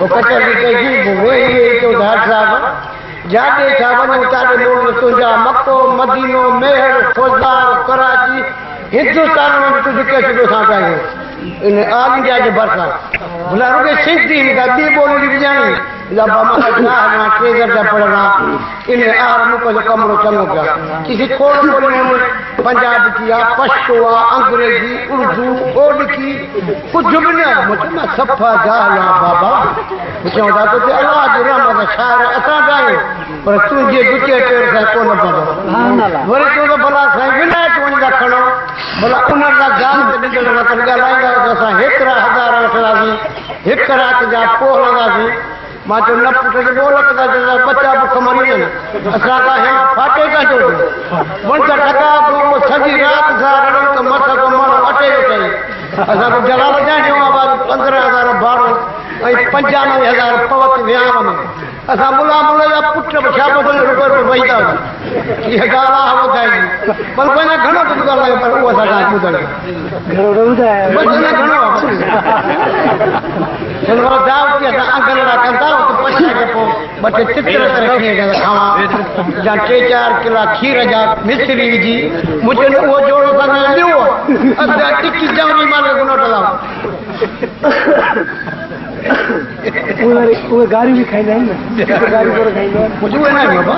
वो कचहरी कही वे ये तो धार साहब जाते साहब उतारे लोग तुझा मक्को मदीनो मेहर फौजदार कराची हिंदुस्तान में तुझे कैसे दो साथ आए इन आल इंडिया के बरसा बोला रुके सिंधी गद्दी बोली भी जानी जब हम ना ना ट्रेजर जा पढ़ना इन्हें आर मुको जो कमरो चंगो गया किसी कोड बोलने में पंजाब किया पश्तो अंग्रेजी उर्दू कोड की कुछ भी नहीं मुझे ना सफा जाला बाबा मुझे होता तो अल्लाह की रहमत का शायर असा जाए पर तू ये दुचे टेर से कौन पड़ो बोले तो भला साईं बिना चोन जा खड़ो भला उनर दा जान ते निकल ना कर लाएगा जैसा 1000 वठरासी एक रात जा पोह लगासी मां तो न पुट बोल का बच्चा बुख मरी असा का है फाटे का जो मन का टका वो सजी रात सा रण तो मत को मन अटे उठे असा को जलाल जा जो आवाज 15000 भाड़ो ऐ 95000 पवत व्याम में असा मुला मुला पुट शाबत रुपए वईदा ये गाला हो जाएगी पर कोई ना घणो तो गाला पर वो असा का बुदल घणो बुदाय बस घणो चलो जाओ कि अंगलड़ा कंदा तो पछा के पो बटे चित्र रखे के खावा जा 3-4 किलो खीर जा मिश्री विजी मुझे वो जोड़ो संग लियो अदा टिक्की जावनी माले गुनो टलाओ वो गाड़ी भी खाई नहीं ना गाड़ी पर खाई नहीं मुझे वो ना बाबा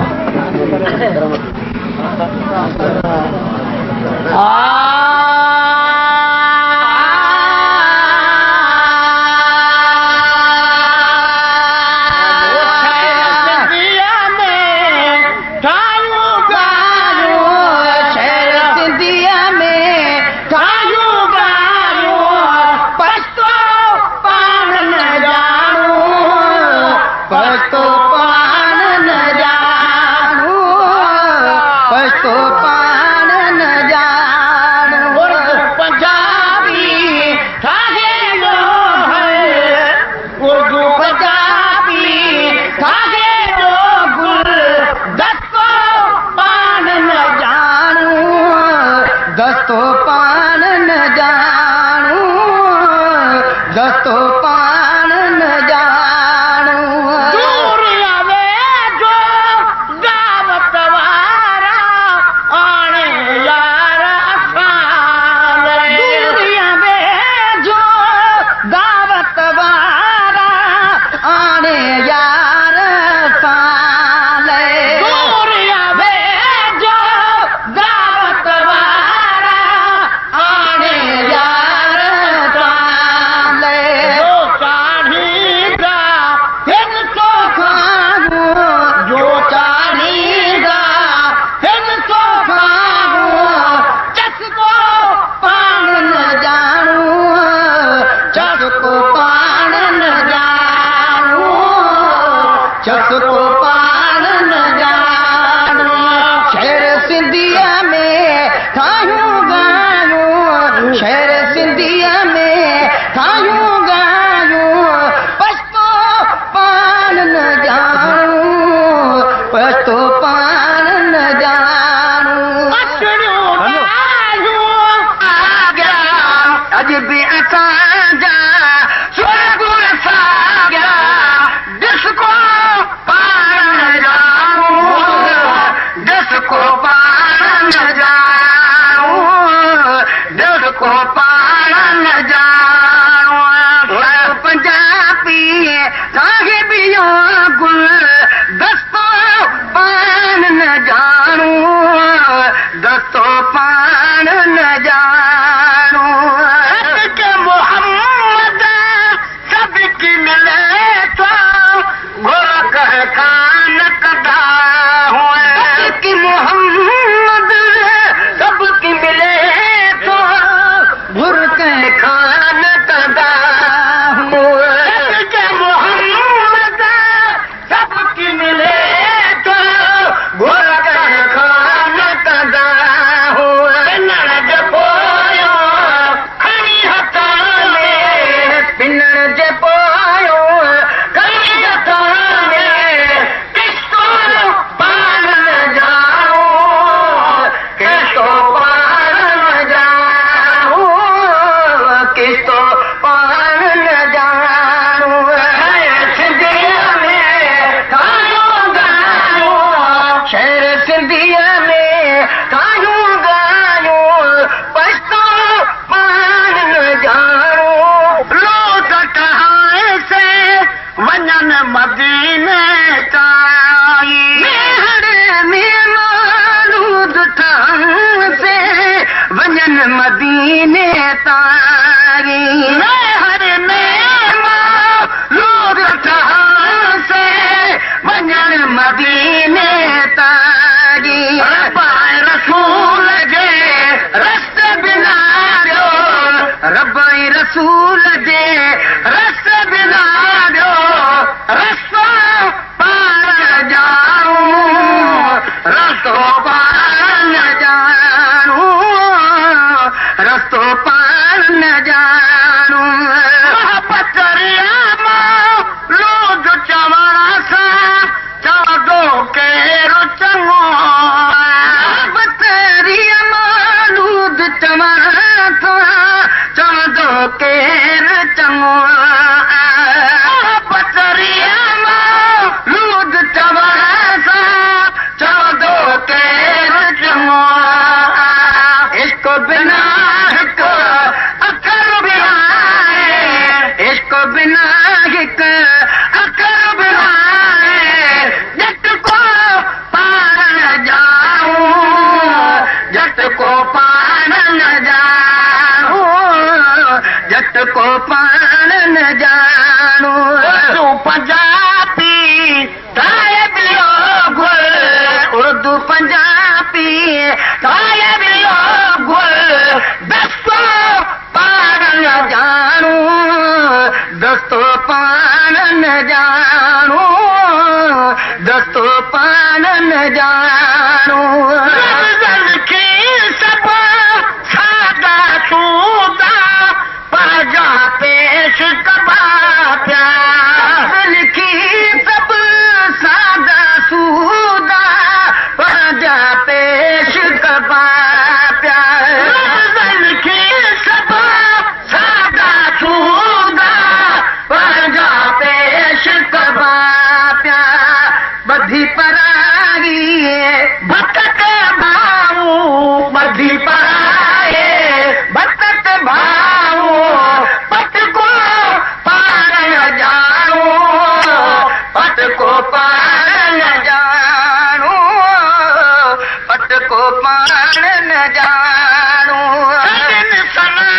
मदीने ताई मेहर में मालूद ठान से वजन मदीने तारी मेहर में मालूद ठान से वजन मदीने तारी रब्बाए रसूल जे रस्ते बिना रब्बाई रसूल जे रस्ते बिना रस्तो पार जाऊं रस्तो पार न जानू रस्तो पार न जानू पचरिया लोग चवरा सा चवदो केरो चंगो बतरिया मालूद चवरा था चवदो केर चंगो पचरिया लूद चवरा सा चवदो केर चंगो इसको बिना हिक अकर बिना इसको बिना हिक अकर बिना जट को पार न जाऊं जट को पार न जाऊं जट को पार न जानू तू पंजाबी गायब लोग उर्दू पंजाबी गायब लोग दस्तो पार न जानू दस्तो पार न जानू दस्तो पार न जानू रमज़ान की सब सादा सूदा पाजा पेश कबा प्यार की सब सादा सूदा पाजा पेश कबा प्यार रमज़ान की सब सादा सूदा पाजा पेश कबा प्यार बधी परागी भटक भाऊ बधी पराए भटक भाऊ पट को पार न जानू पट को पार न जानू पट को पार न जानू दिन सना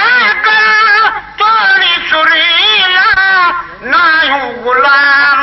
का तोरी सुरीला नायू गुलाम